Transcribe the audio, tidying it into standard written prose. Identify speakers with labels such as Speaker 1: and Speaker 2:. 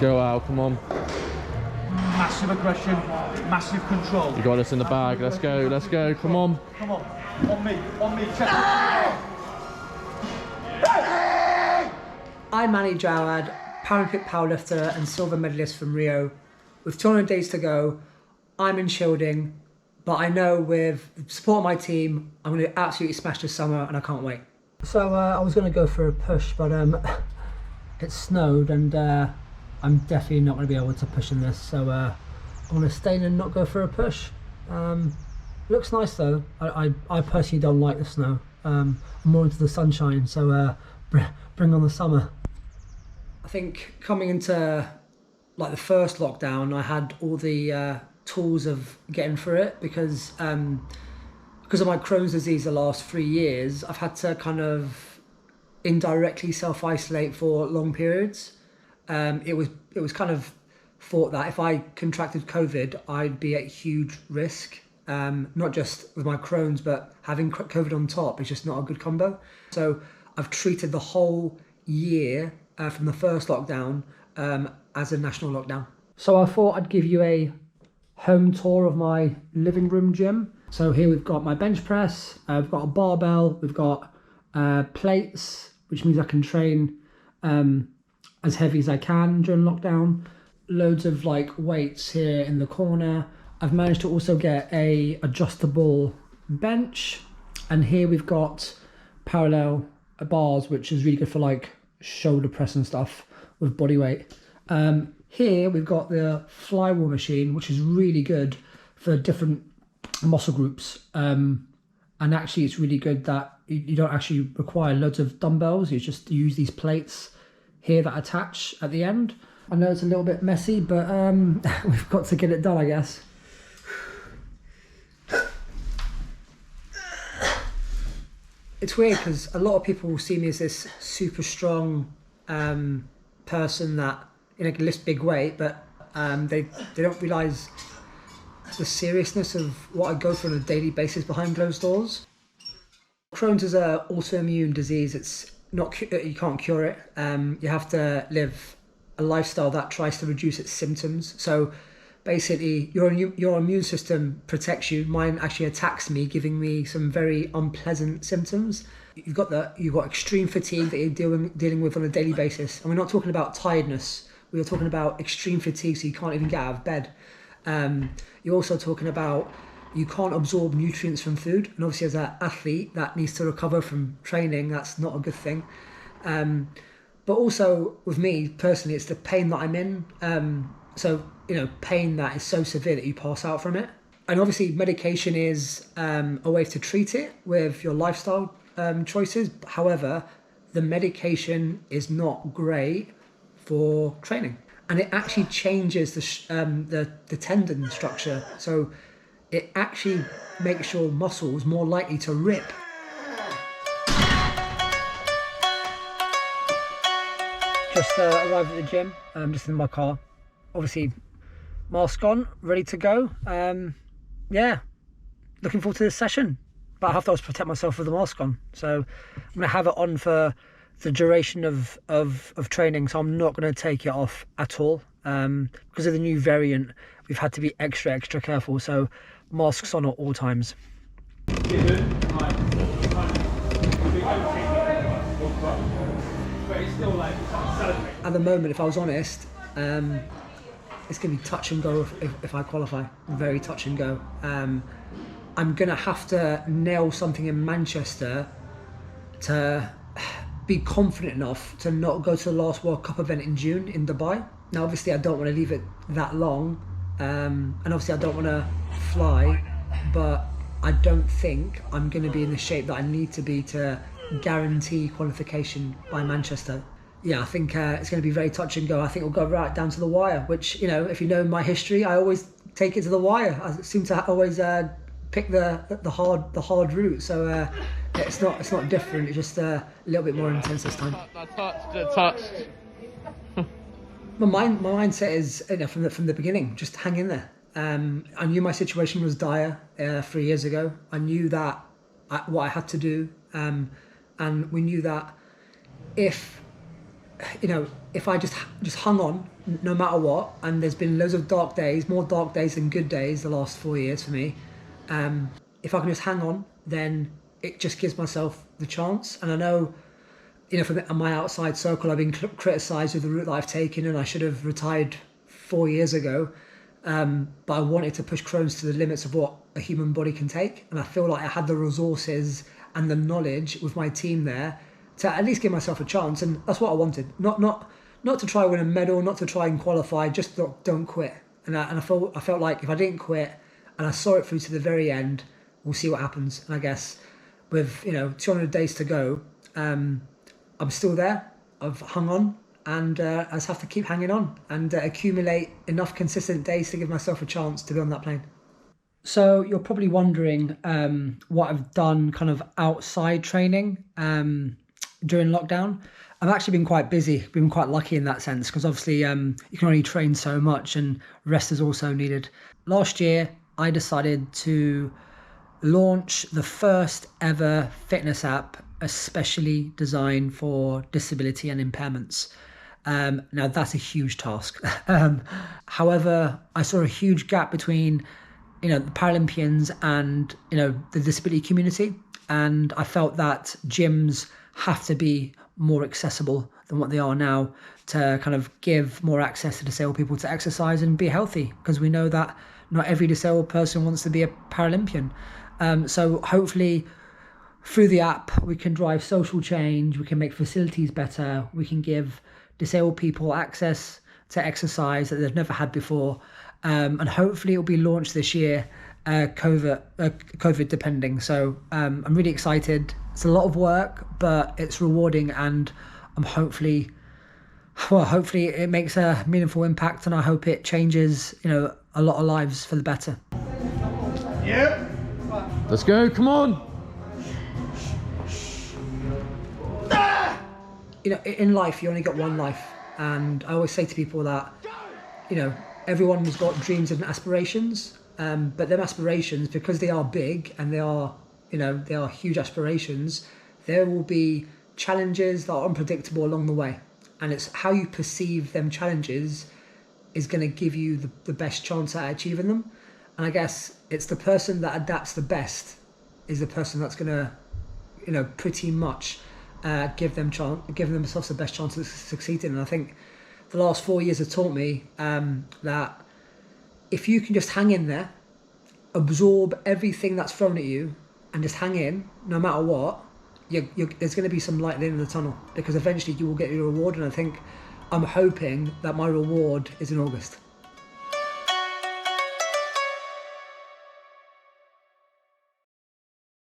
Speaker 1: go, Al, come on.
Speaker 2: Massive aggression, massive control.
Speaker 1: You got us in the bag. Let's go, come on.
Speaker 2: Come on, on me, check.
Speaker 3: I'm Manny Jawad, Paralympic powerlifter and silver medalist from Rio. With 200 days to go, I'm in shielding, but I know with the support of my team, I'm going to absolutely smash this summer and I can't wait. So I was going to go for a push, but it snowed and I'm definitely not going to be able to push in this. So I'm going to stay in and not go for a push. Looks nice though. I personally don't like the snow. I'm more into the sunshine, so bring on the summer. I think coming into like the first lockdown, I had all the tools of getting through it because of my Crohn's disease the last 3 years, I've had to kind of indirectly self-isolate for long periods. It was kind of thought that if I contracted COVID, I'd be at huge risk, not just with my Crohn's, but having COVID on top is just not a good combo. So I've treated the whole year from the first lockdown as a national lockdown. So I thought I'd give you a home tour of my living room gym. So here we've got my bench press, we've got a barbell, we've got plates, which means I can train as heavy as I can during lockdown. Loads of like weights here in the corner. I've managed to also get a adjustable bench, and here we've got parallel bars, which is really good for like shoulder press and stuff with body weight. Here we've got the flywheel machine, which is really good for different muscle groups. And actually it's really good that you don't actually require loads of dumbbells. You just use these plates here that attach at the end. I know it's a little bit messy, but we've got to get it done, I guess. It's weird because a lot of people will see me as this super strong person that can lift big weight, but they don't realise the seriousness of what I go through on a daily basis behind closed doors. Crohn's is an autoimmune disease. It's not, you can't cure it. You have to live a lifestyle that tries to reduce its symptoms. So basically your immune system protects you. Mine actually attacks me, giving me some very unpleasant symptoms. You've got extreme fatigue that you're dealing with on a daily basis. And we're not talking about tiredness. We're talking about extreme fatigue, so you can't even get out of bed. You're also talking about you can't absorb nutrients from food. And obviously as an athlete that needs to recover from training, that's not a good thing. But also with me personally, it's the pain that I'm in. Pain that is so severe that you pass out from it. And obviously medication is a way to treat it with your lifestyle choices. However, the medication is not great for training, and it actually changes the tendon structure. So it actually makes your muscles more likely to rip. Just arrived at the gym, just in my car. Obviously, mask on, ready to go. Yeah, looking forward to this session. But I have to always protect myself with the mask on. So I'm gonna have it on for the duration of training. So I'm not gonna take it off at all. Because of the new variant, we've had to be extra careful. So masks on at all times. At the moment, if I was honest, it's going to be touch and go if I qualify. Very touch and go. I'm going to have to nail something in Manchester to be confident enough to not go to the last World Cup event in June in Dubai. Now, obviously, I don't want to leave it that long. And obviously, I don't want to fly. But I don't think I'm going to be in the shape that I need to be to guarantee qualification by Manchester. Yeah, I think it's going to be very touch and go. I think we'll go right down to the wire, which, if you know my history, I always take it to the wire. I seem to always pick the hard route. So it's not different. It's just a little bit more intense this time.
Speaker 1: I touched.
Speaker 3: My mindset is from the beginning, just hang in there. I knew my situation was dire 3 years ago. I knew that what I had to do, and we knew that if you know, if I just hung on no matter what, and there's been loads of dark days, more dark days than good days the last 4 years for me. If I can just hang on, then it just gives myself the chance. And I know, you know, from my outside circle, I've been criticised with the route that I've taken, and I should have retired 4 years ago. But I wanted to push Crohn's to the limits of what a human body can take, and I feel like I had the resources and the knowledge with my team there to at least give myself a chance, and that's what I wanted. Not to try and win a medal, not to try and qualify, just don't quit. And I felt like if I didn't quit and I saw it through to the very end, we'll see what happens. And I guess with 200 days to go, I'm still there. I've hung on, and I just have to keep hanging on and accumulate enough consistent days to give myself a chance to be on that plane. So you're probably wondering what I've done kind of outside training during lockdown. I've actually been quite busy, been quite lucky in that sense, because obviously you can only train so much and rest is also needed. Last year, I decided to launch the first ever fitness app especially designed for disability and impairments. Now that's a huge task. However, I saw a huge gap between the Paralympians and the disability community, and I felt that gyms have to be more accessible than what they are now to kind of give more access to disabled people to exercise and be healthy, because we know that not every disabled person wants to be a Paralympian. So hopefully through the app we can drive social change, we can make facilities better, we can give disabled people access to exercise that they've never had before, and hopefully it'll be launched this year, COVID depending. So I'm really excited. It's a lot of work, but it's rewarding, and hopefully it makes a meaningful impact, and I hope it changes a lot of lives for the better.
Speaker 2: Yeah.
Speaker 1: Let's go, come on.
Speaker 3: In life, you only got one life, and I always say to people that everyone has got dreams and aspirations, but them aspirations, because they are big and they are huge aspirations, there will be challenges that are unpredictable along the way, and it's how you perceive them challenges is going to give you the best chance at achieving them. And I guess it's the person that adapts the best is the person that's going to pretty much give themselves the best chance of succeeding. And I think the last 4 years have taught me that if you can just hang in there, absorb everything that's thrown at you, and just hang in, no matter what, there's going to be some light at the end of the tunnel, because eventually you will get your reward. And I'm hoping that my reward is in August.